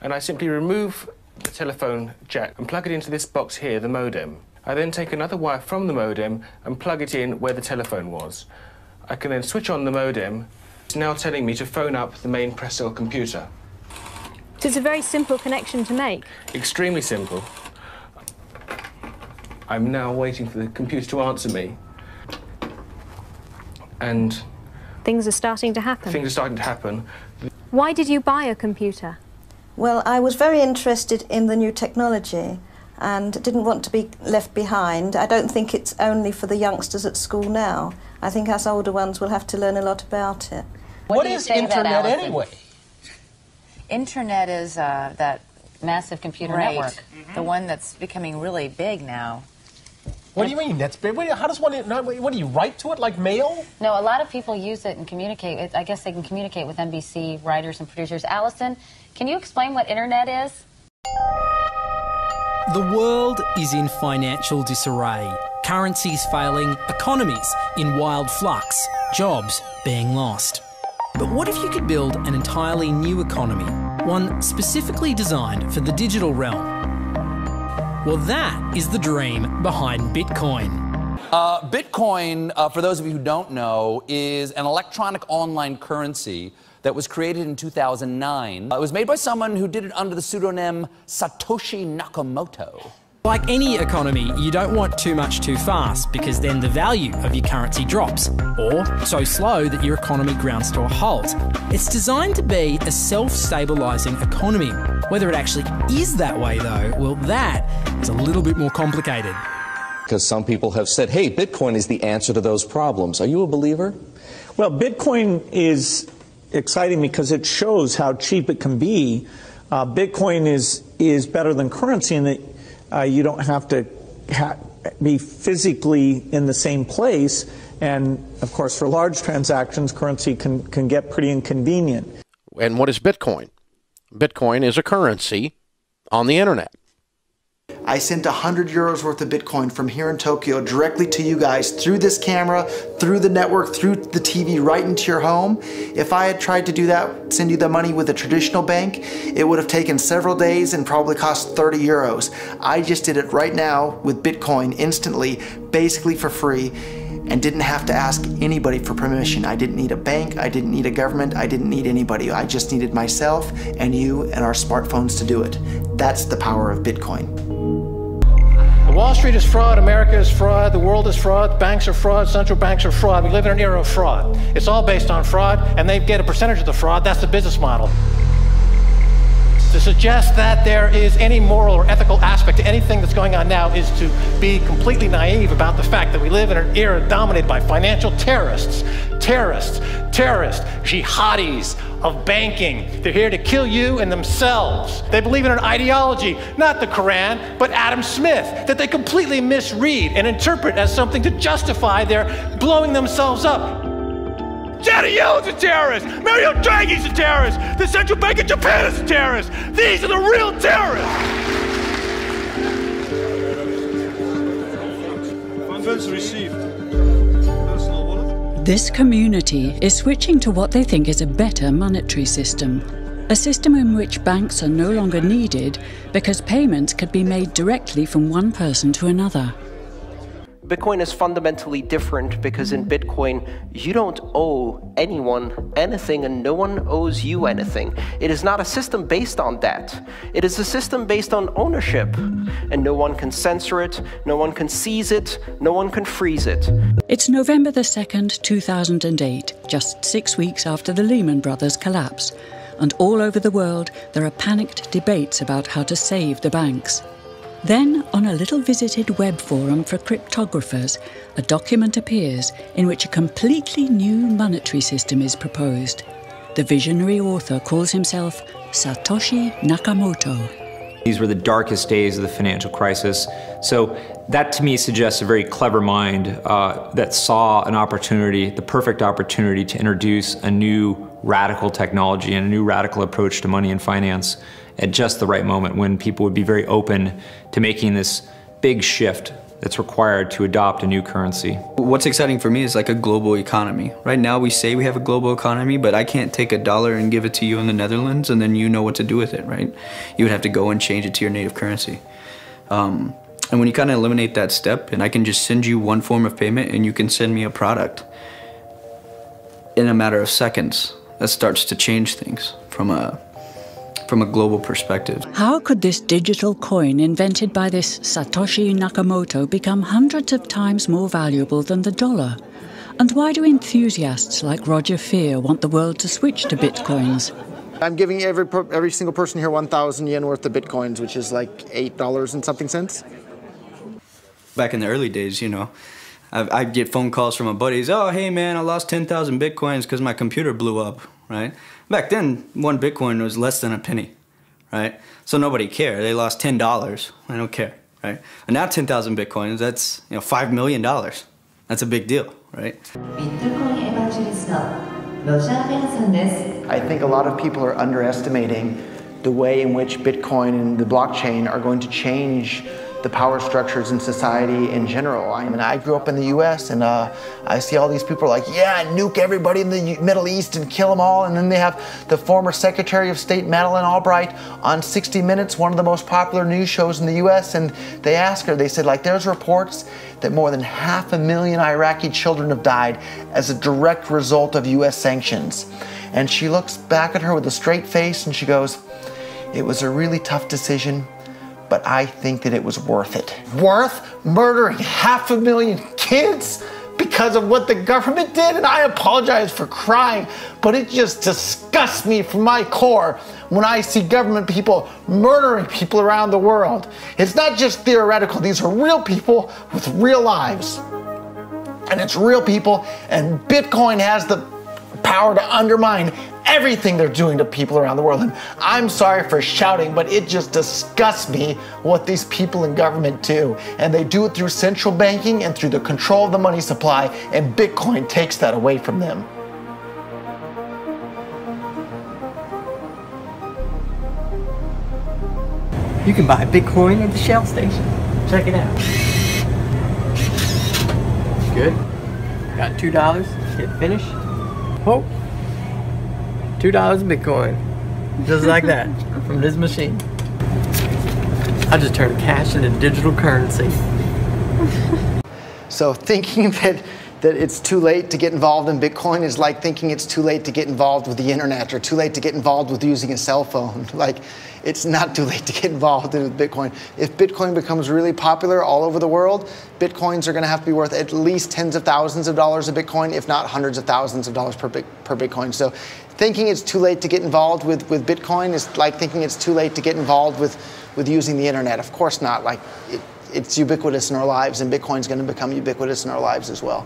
and I simply remove the telephone jack and plug it into this box here, the modem. I then take another wire from the modem and plug it in where the telephone was. I can then switch on the modem. It's now telling me to phone up the main press cell computer. So it's a very simple connection to make. Extremely simple. I'm now waiting for the computer to answer me. And things are starting to happen. Things are starting to happen. Why did you buy a computer? Well, I was very interested in the new technology and didn't want to be left behind. I don't think it's only for the youngsters at school now. I think us older ones will have to learn a lot about it. What is Internet anyway? Internet is that massive computer network, the one that's becoming really big now. What do you mean? That's big. How does one? What do you write to it like mail? No, a lot of people use it and communicate. I guess they can communicate with NBC writers and producers. Allison, can you explain what Internet is? The world is in financial disarray. Currencies failing, economies in wild flux, jobs being lost. But what if you could build an entirely new economy, one specifically designed for the digital realm? Well, that is the dream behind Bitcoin. Bitcoin, for those of you who don't know, is an electronic online currency that was created in 2009. It was made by someone who did it under the pseudonym Satoshi Nakamoto. Like any economy, you don't want too much too fast because then the value of your currency drops, or so slow that your economy grounds to a halt. It's designed to be a self-stabilising economy. Whether it actually is that way though, well, that is a little bit more complicated. Because some people have said, hey, Bitcoin is the answer to those problems. Are you a believer? Well, Bitcoin is exciting because it shows how cheap it can be. Bitcoin is better than currency in that you don't have to be physically in the same place. And, of course, for large transactions, currency can get pretty inconvenient. And what is Bitcoin? Bitcoin is a currency on the internet. I sent 100 euros worth of Bitcoin from here in Tokyo directly to you guys through this camera, through the network, through the TV, right into your home. If I had tried to do that, send you the money with a traditional bank, it would have taken several days and probably cost 30 euros. I just did it right now with Bitcoin instantly, basically for free, and didn't have to ask anybody for permission. I didn't need a bank, I didn't need a government, I didn't need anybody. I just needed myself and you and our smartphones to do it. That's the power of Bitcoin. Wall Street is fraud, America is fraud, the world is fraud, banks are fraud, central banks are fraud. We live in an era of fraud. It's all based on fraud, and they get a percentage of the fraud. That's the business model. To suggest that there is any moral or ethical aspect to anything that's going on now is to be completely naive about the fact that we live in an era dominated by financial terrorists, jihadis of banking. They're here to kill you and themselves. They believe in an ideology, not the Quran, but Adam Smith, that they completely misread and interpret as something to justify their blowing themselves up. Janet Yellen's a terrorist! Mario Draghi's a terrorist! The Central Bank of Japan is a terrorist! These are the real terrorists! Funds received. This community is switching to what they think is a better monetary system. A system in which banks are no longer needed because payments could be made directly from one person to another. Bitcoin is fundamentally different because in Bitcoin, you don't owe anyone anything and no one owes you anything. It is not a system based on debt. It is a system based on ownership. And no one can censor it, no one can seize it, no one can freeze it. It's November the 2nd, 2008, just 6 weeks after the Lehman Brothers collapse. And all over the world, there are panicked debates about how to save the banks. Then, on a little visited web forum for cryptographers, a document appears in which a completely new monetary system is proposed. The visionary author calls himself Satoshi Nakamoto. These were the darkest days of the financial crisis. So that to me suggests a very clever mind that saw an opportunity, the perfect opportunity to introduce a new radical technology and a new radical approach to money and finance at just the right moment when people would be very open to making this big shift that's required to adopt a new currency. What's exciting for me is like a global economy. Right now we say we have a global economy, but I can't take $1 and give it to you in the Netherlands and then you know what to do with it, right? You would have to go and change it to your native currency. And when you kind of eliminate that step, and I can just send you one form of payment and you can send me a product in a matter of seconds, that starts to change things from a global perspective. How could this digital coin invented by this Satoshi Nakamoto become hundreds of times more valuable than the dollar? And why do enthusiasts like Roger Fear want the world to switch to bitcoins? I'm giving every single person here 1,000 yen worth of bitcoins, which is like $8 and something cents. Back in the early days, you know, I'd get phone calls from my buddies, oh, hey man, I lost 10,000 bitcoins because my computer blew up, right? Back then, one bitcoin was less than a penny, right? So nobody cared. They lost $10. I don't care, right? And now 10,000 bitcoins, that's, you know, $5 million. That's a big deal, right? I think a lot of people are underestimating the way in which Bitcoin and the blockchain are going to change the power structures in society in general. I mean, I grew up in the US and I see all these people like, yeah, nuke everybody in the Middle East and kill them all. And then they have the former Secretary of State Madeleine Albright on 60 Minutes, one of the most popular news shows in the US. And they asked her, they said, like, there's reports that more than 500,000 Iraqi children have died as a direct result of US sanctions. And she looks back at her with a straight face and she goes, it was a really tough decision, but I think that it was worth it. Worth murdering 500,000 kids because of what the government did? And I apologize for crying, but it just disgusts me from my core when I see government people murdering people around the world. It's not just theoretical, these are real people with real lives. And it's real people, and Bitcoin has the power to undermine everything they're doing to people around the world. And I'm sorry for shouting, but it just disgusts me what these people in government do. And they do it through central banking and through the control of the money supply, and Bitcoin takes that away from them. You can buy Bitcoin at the Shell station. Check it out. Good. Got $2. Hit finish. Oh. $2 Bitcoin. Just like that. From this machine. I just turned cash into digital currency. So thinking that it's too late to get involved in Bitcoin is like thinking it's too late to get involved with the internet or too late to get involved with using a cell phone. Like, it's not too late to get involved with Bitcoin. If Bitcoin becomes really popular all over the world, Bitcoins are going to have to be worth at least tens of thousands of dollars a Bitcoin, if not hundreds of thousands of dollars per Bitcoin. So thinking it's too late to get involved with Bitcoin is like thinking it's too late to get involved with using the internet. Of course not. Like, it's ubiquitous in our lives, and Bitcoin's going to become ubiquitous in our lives as well.